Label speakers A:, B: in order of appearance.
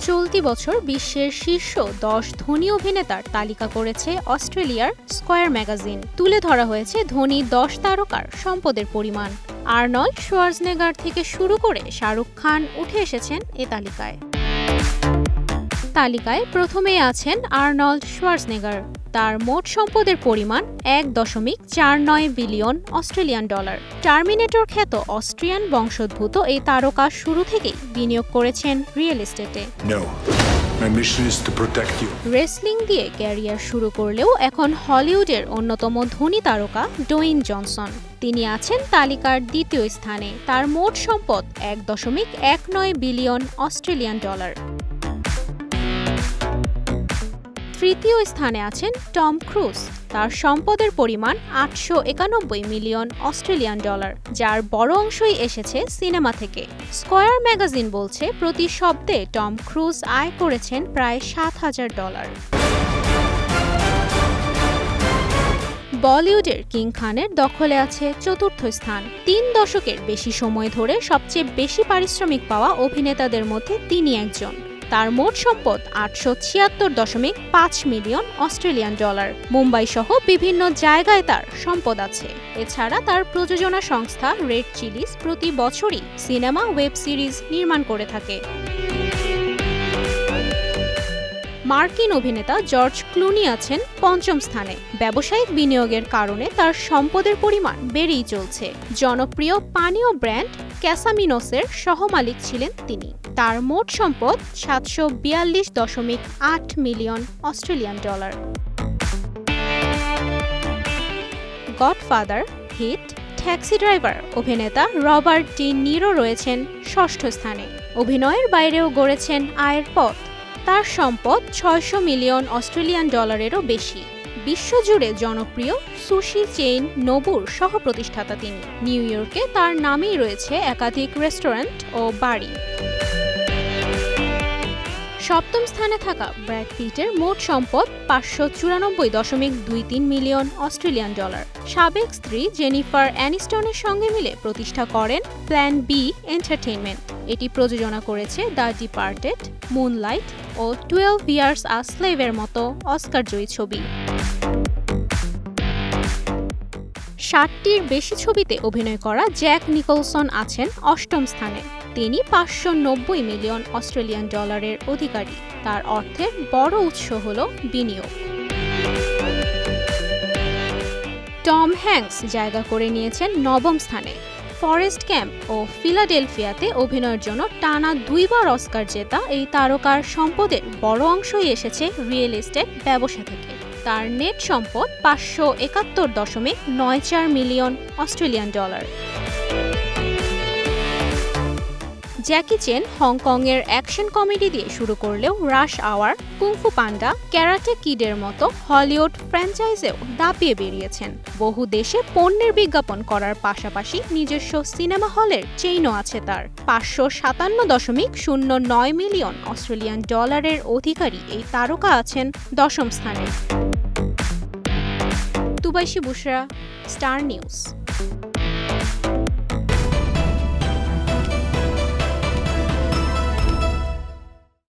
A: চলতি বছর বিশ্বের শীর্ষ 10 ধনী অভিনেতার তালিকা করেছে অস্ট্রেলিয়ার স্কয়ার ম্যাগাজিন। তুলে ধরা হয়েছে ধনী 10 তারকার সম্পদের পরিমাণ। আর্নল্ড শোয়ার্জনেগার থেকে শুরু করে শাহরুখ খান উঠে এসেছেন এ তালিকায় প্রথমেই আছেন আর্নল্ড শোয়ার্জনেগার। তার মোট সম্পদের পরিমাণ 1.49 বিলিয়ন অস্ট্রেলিয়ান ডলার। টার্মিনেটর খ্যাত অস্ট্রিয়ান বংশোদ্ভূত এই তারকা শুরু থেকেই বিনিয়োগ করেছেন রিয়েল এস্টেটে। রেসলিং দিয়ে ক্যারিয়ার শুরু করলেও এখন হলিউডের অন্যতম ধনী তারকা ডোয়েন জনসন। তিনি আছেন তালিকার দ্বিতীয় স্থানে। তার মোট সম্পদ 1.19 বিলিয়ন অস্ট্রেলিয়ান ডলার। তৃতীয় স্থানে আছেন টম ক্রুজ। তার সম্পদের পরিমাণ 891 মিলিয়ন অস্ট্রেলিয়ান ডলার, যার বড় অংশই এসেছে সিনেমা থেকে। স্কয়ার ম্যাগাজিন বলছে প্রতি শব্দে টম ক্রুজ আয় করেছেন প্রায় $7,000। বলিউডের কিং খানের দখলে আছে চতুর্থ স্থান। 3 দশকের বেশি সময় ধরে সবচেয়ে বেশি পারিশ্রমিক পাওয়া অভিনেতাদের মধ্যে তিনি একজন। তার মোট সম্পদ 876.5 মিলিয়ন অস্ট্রেলিয়ান ডলার। মুম্বাই সহ বিভিন্ন জায়গায় তার সম্পদ আছে। এছাড়া তার প্রযোজনা সংস্থা রেড চিলিজ প্রতি বছরই সিনেমা ওয়েব সিরিজ নির্মাণ করে থাকে। মার্কিন অভিনেতা জর্জ ক্লুনি আছেন পঞ্চম স্থানে। ব্যবসায়িক বিনিয়োগের কারণে তার সম্পদের পরিমাণ বেড়েই চলছে। জনপ্রিয় পানীয় ব্র্যান্ড ক্যাসামিনোসের সহমালিক ছিলেন তিনি। তার মোট সম্পদ 742.8 million Australian dollar. Godfather, Heat, Taxi Driver অভিনেতা রবার্ট ডি নিরো রয়েছেন ষষ্ঠ স্থানে। অভিনয়ের বাইরেও গড়েছেন আয়ের পথ। তার সম্পদ 600 মিলিয়ন অস্ট্রেলিয়ান ডলারেরও বেশি। বিশ্বজুড়ে জনপ্রিয় সুশি চেইন নোবুর সহ-প্রতিষ্ঠাতা তিনি। নিউ ইয়র্কে তার নামেই রয়েছে একাধিক রেস্টুরেন্ট ও বাড়ি। সপ্তম স্থানে থাকা ব্র্যাড পিটের মোট সম্পদ 594.23 মিলিয়ন অস্ট্রেলিয়ান ডলার। সাবেক স্ত্রী জেনিফার অ্যানিস্টনের সঙ্গে মিলে প্রতিষ্ঠা করেন প্ল্যান বি এন্টারটেইনমেন্ট। এটি প্রযোজনা করেছে দ্য ডিপার্টেড, মুনলাইট ও 12 ইয়ার্স আ স্লেভের মতো অস্কারজয়ী ছবি। 60টির বেশি ছবিতে অভিনয় করা জ্যাক নিকলসন আছেন অষ্টম স্থানে। তিনি 590 মিলিয়ন অস্ট্রেলিয়ান ডলারের অধিকারী। তার অর্থের বড় উৎস হল বিনিয়োগ। টম হ্যাঙ্কস জায়গা করে নিয়েছেন নবম স্থানে। ফরেস্ট ক্যাম্প ও ফিলাডেলফিয়াতে অভিনয়ের জন্য টানা 2 বার অস্কার জেতা এই তারকার সম্পদের বড় অংশই এসেছে রিয়েল এস্টেট ব্যবসা থেকে। তার নেট সম্পদ 571.94 million Australian dollar. Jackie chain হংকংয়ের অ্যাকশন কমেডি দিয়ে শুরু করলেও রাশ আওয়ার, কুংফু পান্ডা, ক্যারাটে কিডের মতো হলিউড ফ্র্যাঞ্চাইজেও দাপিয়ে বেরিয়েছেন। বহু দেশে পণ্যের বিজ্ঞাপন করার পাশাপাশি নিজস্ব সিনেমা হলের চেইনও আছে তার। 557.09 মিলিয়ন অস্ট্রেলিয়ান ডলারের অধিকারী এই তারকা আছেন দশম স্থানে। তুবাইশি বুশরা, স্টার নিউজ।